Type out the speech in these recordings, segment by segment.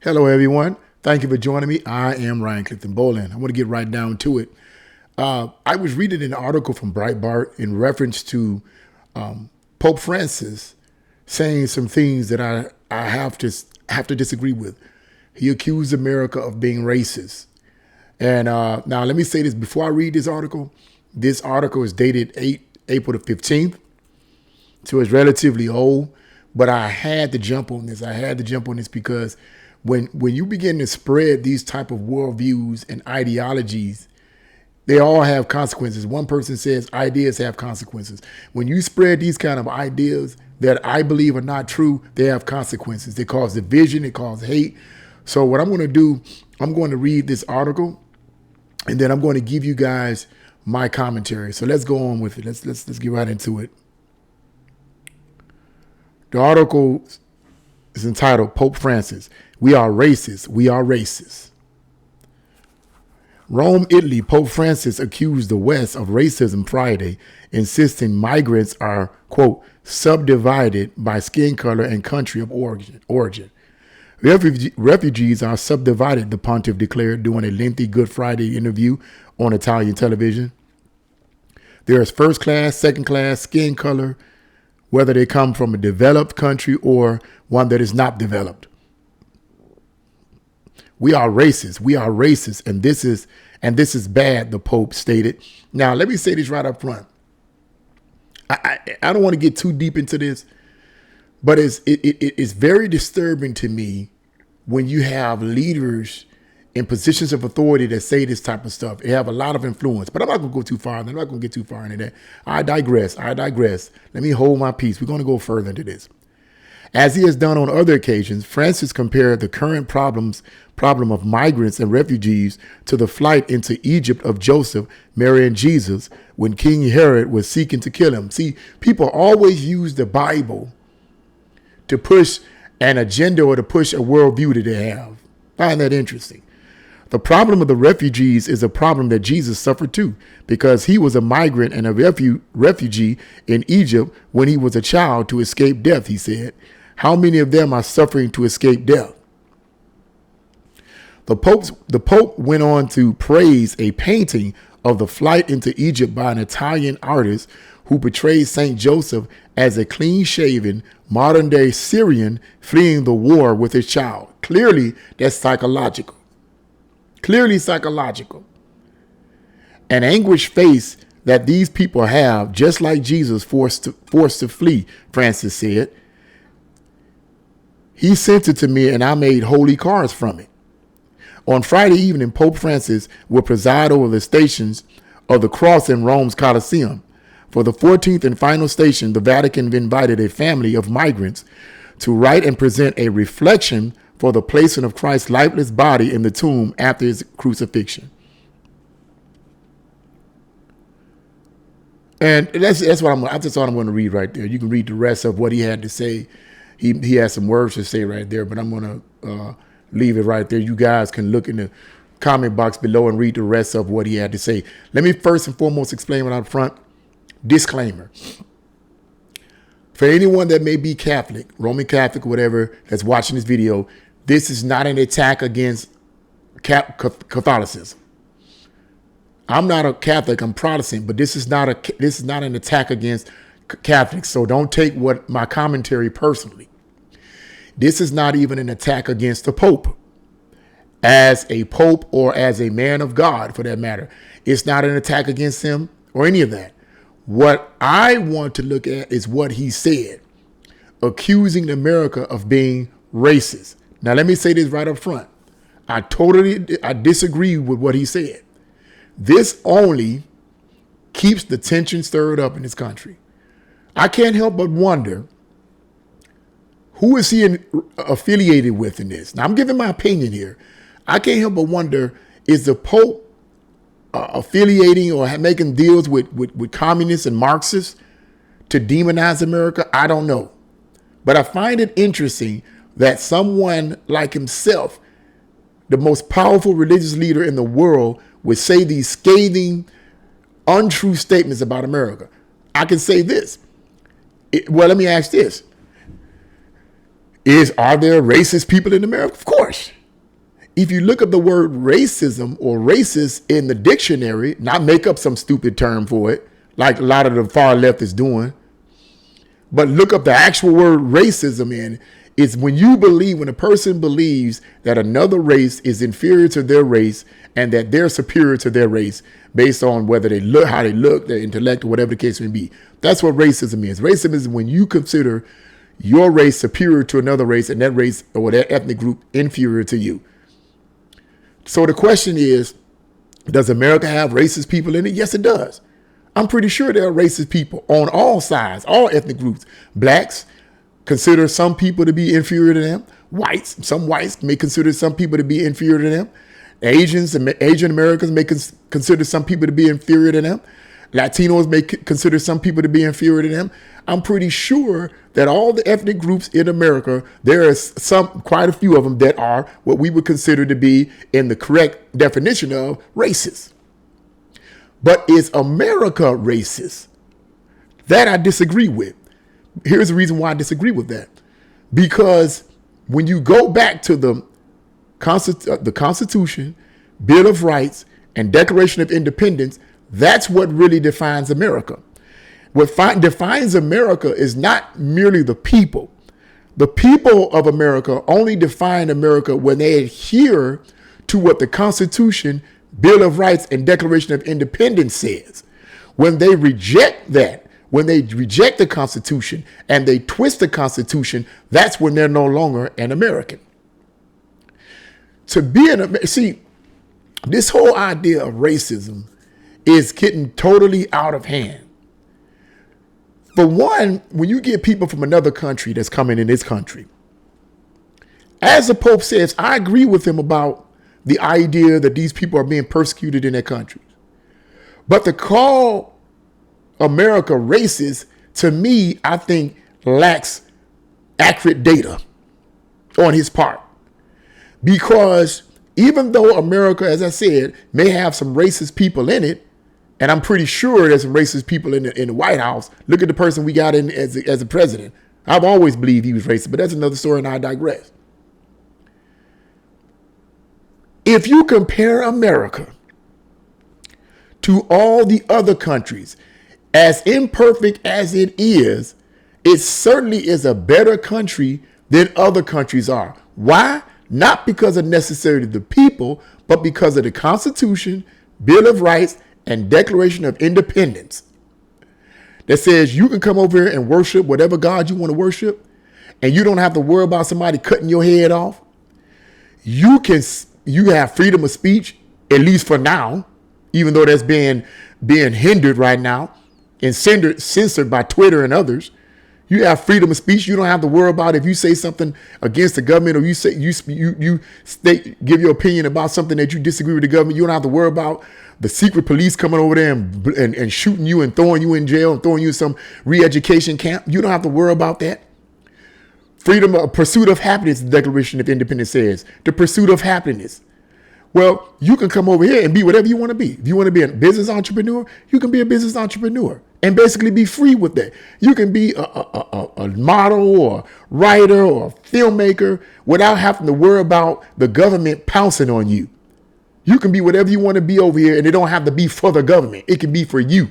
Hello, everyone. Thank you for joining me. I am Ryan Clifton Boland. I want to get right down to it. I was reading an article from Breitbart in reference to Pope Francis saying some things that I have to disagree with. He accused America of being racist. And now let me say this before I read this article. This article is dated April the 15th, so it's relatively old. But I had to jump on this. I had to jump on this because when you begin to spread these type of worldviews and ideologies, they all have consequences. One person says ideas have consequences. When you spread these kind of ideas that I believe are not true, they have consequences. They cause division, they cause hate. So what I'm going to do, I'm going to read this article, and then I'm going to give you guys my commentary. So let's go on with it. Let's get right into it. The article is entitled Pope Francis, We Are Racist, We Are Racist. Rome, Italy, Pope Francis accused the West of racism Friday, insisting migrants are, quote, subdivided by skin color and country of origin. Refugees are subdivided, the pontiff declared during a lengthy Good Friday interview on Italian television. There is first class, second class, skin color, whether they come from a developed country or one that is not developed. We are racist. We are racist, and this is bad, the Pope stated. Now, let me say this right up front. I don't want to get too deep into this, but it's very disturbing to me when you have leaders in positions of authority that say this type of stuff. They have a lot of influence, but I'm not going to go too far. I'm not going to get too far into that. I digress. Let me hold my peace. We're going to go further into this. As he has done on other occasions, Francis compared the current problem of migrants and refugees to the flight into Egypt of Joseph, Mary, and Jesus when King Herod was seeking to kill him. See, people always use the Bible to push an agenda or to push a worldview that they have. I find that interesting. The problem of the refugees is a problem that Jesus suffered too, because he was a migrant and a refugee in Egypt when he was a child to escape death, he said. How many of them are suffering to escape death? The Pope went on to praise a painting of the flight into Egypt by an Italian artist who portrays Saint Joseph as a clean-shaven, modern-day Syrian fleeing the war with his child. Clearly, that's psychological. Clearly psychological. An anguished face that these people have, just like Jesus forced to flee, Francis said. He sent it to me and I made holy cards from it. On Friday evening, Pope Francis will preside over the stations of the cross in Rome's Colosseum. For the 14th and final station, the Vatican invited a family of migrants to write and present a reflection for the placing of Christ's lifeless body in the tomb after his crucifixion. And that's what that's all I'm going to read right there. You can read the rest of what he had to say. He has some words to say right there, but I'm going to leave it right there. You guys can look in the comment box below and read the rest of what he had to say. Let me first and foremost explain it up front. Disclaimer. For anyone that may be Catholic, Roman Catholic, whatever, that's watching this video, this is not an attack against Catholicism. I'm not a Catholic, I'm Protestant, but this is not an attack against Catholics. So don't take what my commentary personally. This is not even an attack against the Pope. As a Pope or as a man of God, for that matter, it's not an attack against him or any of that. What I want to look at is what he said, accusing America of being racist. Now, let me say this right up front. I disagree with what he said. This only keeps the tension stirred up in this country. I can't help but wonder, who is he affiliated with in this? Now, I'm giving my opinion here. I can't help but wonder, is the Pope affiliating or making deals with communists and Marxists to demonize America? I don't know. But I find it interesting that someone like himself, the most powerful religious leader in the world, would say these scathing, untrue statements about America. I can say this. Well, let me ask this. Are there racist people in America? Of course. If you look up the word racism or racist in the dictionary, not make up some stupid term for it, like a lot of the far left is doing, but look up the actual word racism in, it's when a person believes that another race is inferior to their race and that they're superior to their race based on whether they look, how they look, their intellect, or whatever the case may be. That's what racism is. Racism is when you consider your race superior to another race and that race or that ethnic group inferior to you. So the question is, does America have racist people in it? Yes, it does. I'm pretty sure there are racist people on all sides, all ethnic groups. Blacks consider some people to be inferior to them. Some whites may consider some people to be inferior to them. Asian Americans may consider some people to be inferior to them. Latinos may consider some people to be inferior to them. I'm pretty sure that all the ethnic groups in America, there is quite a few of them that are what we would consider to be in the correct definition of racist. But is America racist? That I disagree with. Here's the reason why I disagree with that. Because when you go back to the Constitution, Bill of Rights, and Declaration of Independence, that's what really defines America. What defines America is not merely the people. The people of America only define America when they adhere to what the Constitution, Bill of Rights, and Declaration of Independence says. When they reject that, when they reject the Constitution and they twist the Constitution, that's when they're no longer an American. See, this whole idea of racism is getting totally out of hand. For one, when you get people from another country that's coming in this country, as the Pope says, I agree with him about the idea that these people are being persecuted in their countries. But to call America racist, to me, I think lacks accurate data on his part. Because even though America, as I said, may have some racist people in it, and I'm pretty sure there's some racist people in the White House. Look at the person we got in as a president. I've always believed he was racist, but that's another story and I digress. If you compare America to all the other countries, as imperfect as it certainly is a better country than other countries are. Why? Not because of necessarily the people, but because of the Constitution, Bill of Rights, and Declaration of Independence that says you can come over here and worship whatever God you want to worship, and you don't have to worry about somebody cutting your head off. You have freedom of speech, at least for now, even though that's being hindered right now and censored by Twitter and others. You have freedom of speech. You don't have to worry about if you say something against the government or give your opinion about something that you disagree with the government. You don't have to worry about the secret police coming over there and shooting you and throwing you in jail and throwing you in some re-education camp. You don't have to worry about that. Freedom of pursuit of happiness, the Declaration of Independence says. The pursuit of happiness. Well, you can come over here and be whatever you want to be. If you want to be a business entrepreneur, you can be a business entrepreneur and basically be free with that. You can be a model or a writer or a filmmaker without having to worry about the government pouncing on you. You can be whatever you want to be over here, and it don't have to be for the government. It can be for you.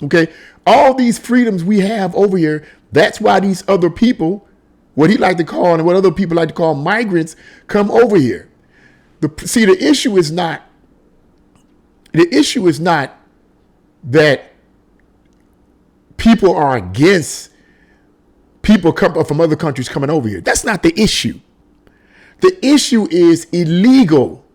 Okay? All these freedoms we have over here, that's why these other people, what he like to call and what other people like to call migrants, come over here. The issue is not that people are against people from other countries coming over here. That's not the issue. The issue is illegal.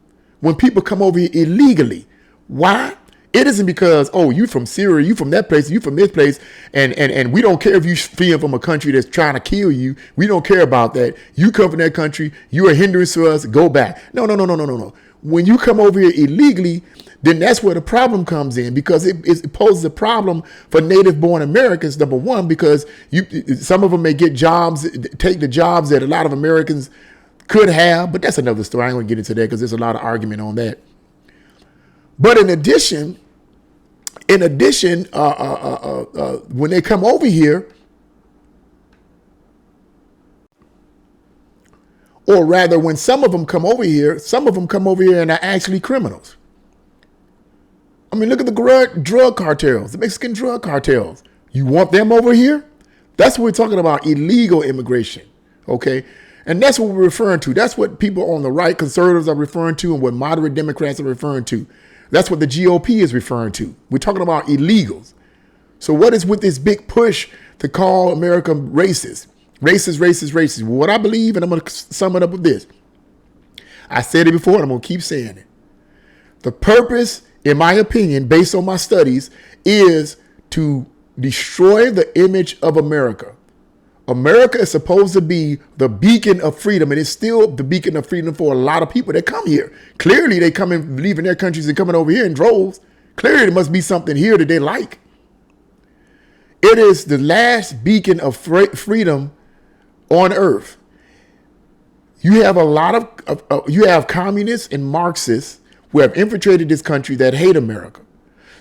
When people come over here illegally. Why? It isn't because, oh, you from Syria, you from that place, you from this place, and we don't care if you fleeing from a country that's trying to kill you. We don't care about that. You come from that country, you're a hindrance to us, go back. No. When you come over here illegally, then that's where the problem comes in, because it poses a problem for native-born Americans, number one, because some of them may get jobs, take the jobs that a lot of Americans could have, but that's another story. I ain't gonna get into that because there's a lot of argument on that. But in addition, when they come over here, Or rather, when some of them come over here, and are actually criminals. I mean, look at the drug cartels, the Mexican drug cartels. You want them over here? That's what we're talking about, illegal immigration, okay? And that's what we're referring to. That's what people on the right, conservatives, are referring to, and what moderate Democrats are referring to. That's what the GOP is referring to. We're talking about illegals. So what is with this big push to call America racist? Racist, racist, racist. Well, what I believe, and I'm going to sum it up with this. I said it before, and I'm going to keep saying it. The purpose, in my opinion, based on my studies, is to destroy the image of America. America is supposed to be the beacon of freedom, and it's still the beacon of freedom for a lot of people that come here. Clearly, they come in, leaving their countries and coming over here in droves. Clearly, there must be something here that they like. It is the last beacon of freedom on earth. You have a lot of you have communists and Marxists who have infiltrated this country that hate America.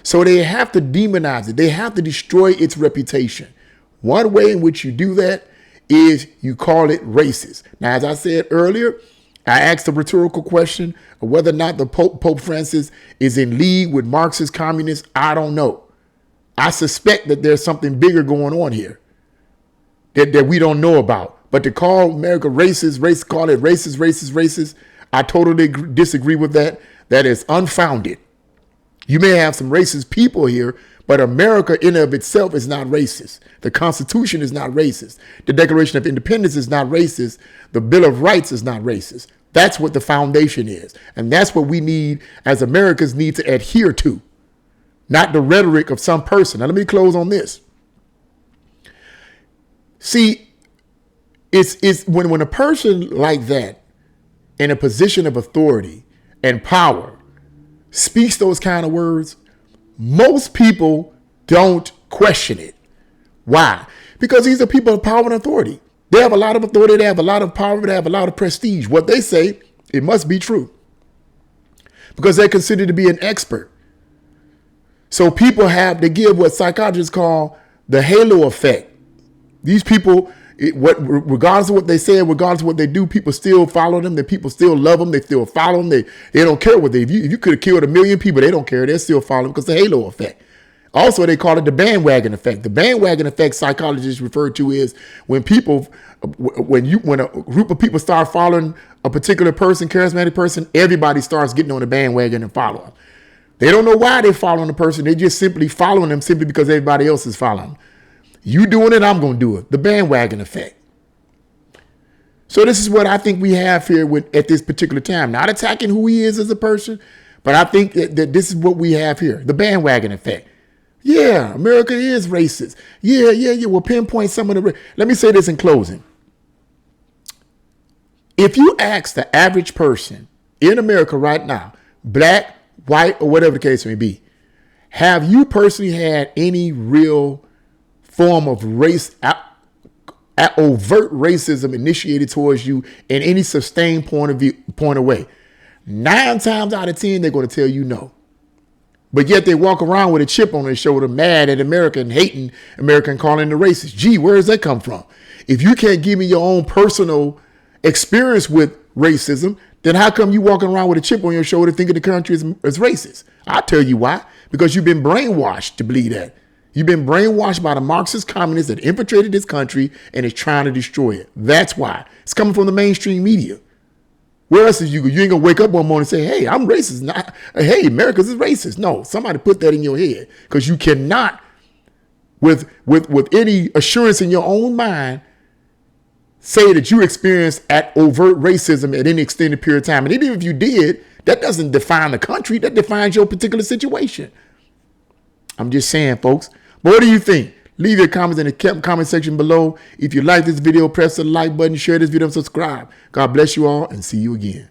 So they have to demonize it. They have to destroy its reputation. One way in which you do that is you call it racist. Now, as I said earlier, I asked a rhetorical question of whether or not the Pope Francis is in league with Marxist communists. I don't know. I suspect that there's something bigger going on here that we don't know about. But to call America racist, call it racist, racist, racist, I totally disagree with that. That is unfounded. You may have some racist people here, but America in and of itself is not racist. The Constitution is not racist. The Declaration of Independence is not racist. The Bill of Rights is not racist. That's what the foundation is. And that's what we need, as Americans, need to adhere to, not the rhetoric of some person. Now, let me close on this. See, it's when a person like that, in a position of authority and power, speaks those kind of words, most people don't question it. Why? Because these are people of power and authority. They have a lot of authority, they have a lot of power, they have a lot of prestige. What they say, it must be true. Because they're considered to be an expert. So people they give what psychologists call the halo effect. These people, regardless of what they say, regardless of what they do, people still follow them. The people still love them. They still follow them. They don't care what if you could have killed 1 million people, they don't care. They still follow them because the halo effect. Also, they call it the bandwagon effect. The bandwagon effect psychologists refer to is when a group of people start following a particular person, charismatic person, everybody starts getting on the bandwagon and following. They don't know why they're following the person. They're just simply following them simply because everybody else is following them. You doing it, I'm going to do it. The bandwagon effect. So this is what I think we have here at this particular time. Not attacking who he is as a person, but I think that this is what we have here. The bandwagon effect. Yeah, America is racist. Yeah. We'll pinpoint some of the... Let me say this in closing. If you ask the average person in America right now, black, white, or whatever the case may be, have you personally had any real form of race, overt racism initiated towards you in any sustained point of way? 9 times out of 10, they're going to tell you no. But yet they walk around with a chip on their shoulder, mad at America and hating America and calling the racist. Gee, where does that come from? If you can't give me your own personal experience with racism, then how come you walking around with a chip on your shoulder thinking the country is racist? I'll tell you why. Because you've been brainwashed to believe that. You've been brainwashed by the Marxist communists that infiltrated this country and is trying to destroy it. That's why. It's coming from the mainstream media. Where else is you ain't gonna wake up one morning and say, hey, I'm racist. Hey, America's is racist. No, somebody put that in your head, because you cannot, with any assurance in your own mind, say that you experienced overt racism at any extended period of time. And even if you did, that doesn't define the country. That defines your particular situation. I'm just saying, folks. But what do you think? Leave your comments in the comment section below. If you like this video, press the like button, share this video, and subscribe. God bless you all, and see you again.